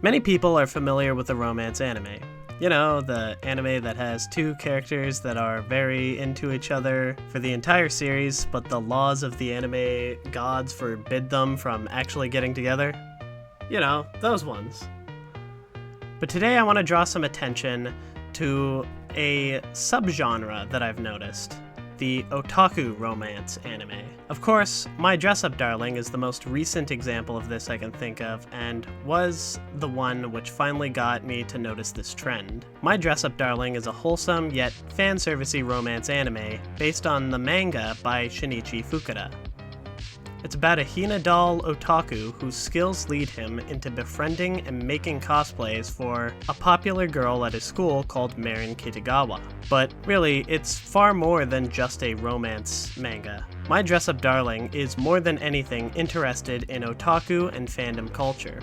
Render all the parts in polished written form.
Many people are familiar with the romance anime. You know, the anime that has two characters that are very into each other for the entire series, but the laws of the anime gods forbid them from actually getting together. You know, those ones. But today I want to draw some attention to a subgenre that I've noticed. The otaku romance anime. Of course, My Dress-Up Darling is the most recent example of this I can think of, and was the one which finally got me to notice this trend. My Dress-Up Darling is a wholesome yet fan-servicey romance anime based on the manga by Shinichi Fukuda. It's about a Hina doll otaku whose skills lead him into befriending and making cosplays for a popular girl at his school called Marin Kitagawa. But really, it's far more than just a romance manga. My Dress-Up Darling is more than anything interested in otaku and fandom culture,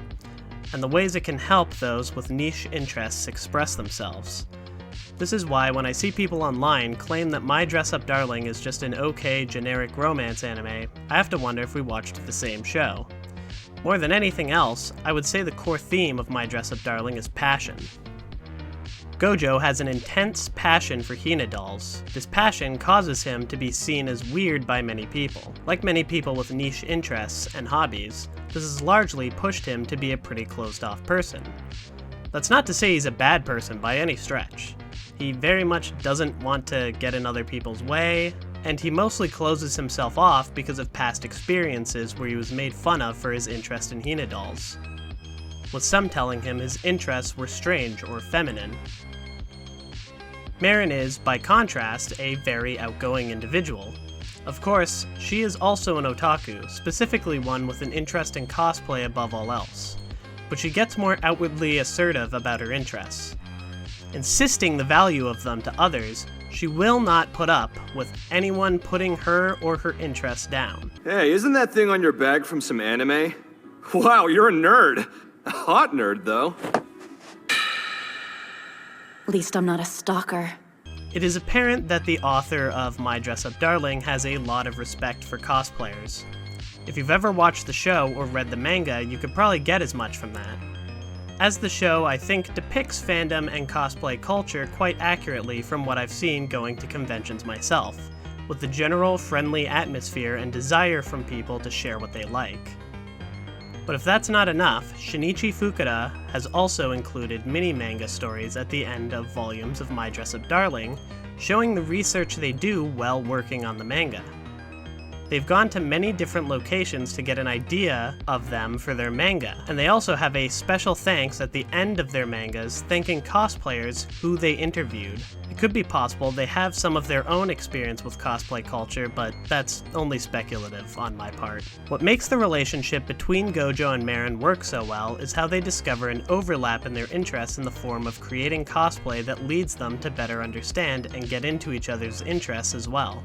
and the ways it can help those with niche interests express themselves. This is why when I see people online claim that My Dress-Up Darling is just an okay, generic romance anime, I have to wonder if we watched the same show. More than anything else, I would say the core theme of My Dress-Up Darling is passion. Gojo has an intense passion for Hina dolls. This passion causes him to be seen as weird by many people. Like many people with niche interests and hobbies, this has largely pushed him to be a pretty closed-off person. That's not to say he's a bad person by any stretch. He very much doesn't want to get in other people's way, and he mostly closes himself off because of past experiences where he was made fun of for his interest in Hina dolls, with some telling him his interests were strange or feminine. Marin is, by contrast, a very outgoing individual. Of course, she is also an otaku, specifically one with an interest in cosplay above all else, but she gets more outwardly assertive about her interests. Insisting the value of them to others, she will not put up with anyone putting her or her interests down. Hey, isn't that thing on your bag from some anime? Wow, you're a nerd. A hot nerd, though. At least I'm not a stalker. It is apparent that the author of My Dress-Up Darling has a lot of respect for cosplayers. If you've ever watched the show or read the manga, you could probably get as much from that. As the show, I think, depicts fandom and cosplay culture quite accurately from what I've seen going to conventions myself, with the general friendly atmosphere and desire from people to share what they like. But if that's not enough, Shinichi Fukuda has also included mini-manga stories at the end of volumes of My Dress-Up Darling, showing the research they do while working on the manga. They've gone to many different locations to get an idea of them for their manga, and they also have a special thanks at the end of their mangas thanking cosplayers who they interviewed. It could be possible they have some of their own experience with cosplay culture, but that's only speculative on my part. What makes the relationship between Gojo and Marin work so well is how they discover an overlap in their interests in the form of creating cosplay that leads them to better understand and get into each other's interests as well.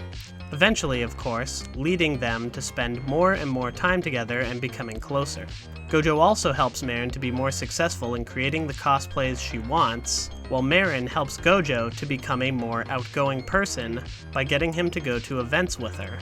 Eventually, of course, leading them to spend more and more time together and becoming closer. Gojo also helps Marin to be more successful in creating the cosplays she wants, while Marin helps Gojo to become a more outgoing person by getting him to go to events with her.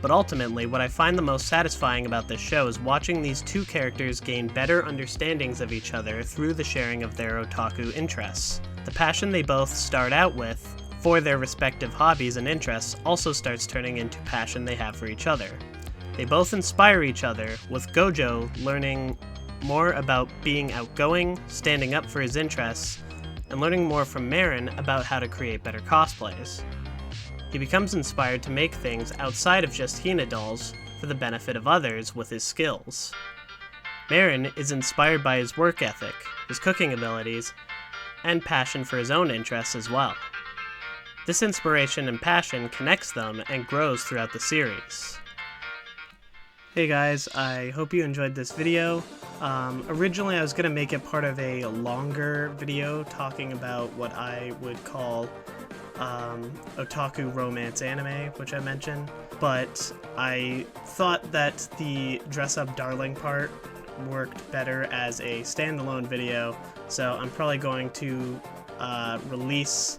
But ultimately, what I find the most satisfying about this show is watching these two characters gain better understandings of each other through the sharing of their otaku interests. The passion they both start out with for their respective hobbies and interests also starts turning into passion they have for each other. They both inspire each other, with Gojo learning more about being outgoing, standing up for his interests, and learning more from Marin about how to create better cosplays. He becomes inspired to make things outside of just Hina dolls for the benefit of others with his skills. Marin is inspired by his work ethic, his cooking abilities, and passion for his own interests as well. This inspiration and passion connects them and grows throughout the series. Hey guys, I hope you enjoyed this video. Originally I was going to make it part of a longer video talking about what I would call otaku romance anime, which I mentioned, but I thought that the Dress-Up Darling part worked better as a standalone video, so I'm probably going to release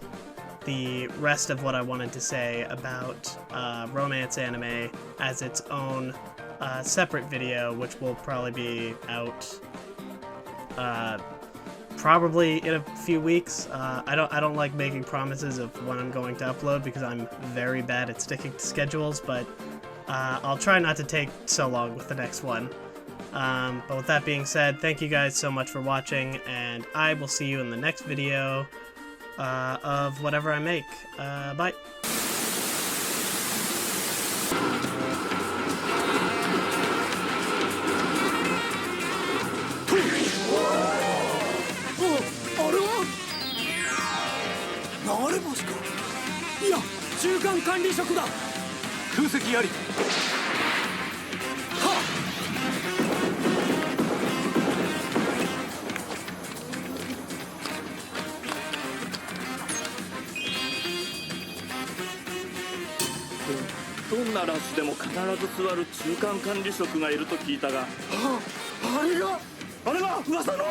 the rest of what I wanted to say about romance anime as its own separate video, which will probably be out probably in a few weeks. I don't like making promises of when I'm going to upload because I'm very bad at sticking to schedules, but I'll try not to take so long with the next one. But with that being said, thank you guys so much for watching, and I will see you in the next video of whatever I make. Bye. 中間管理職だ。空席あり。はっ。どんなラッシュでも必ず座る中間管理職がいると聞いたが。あれが噂の。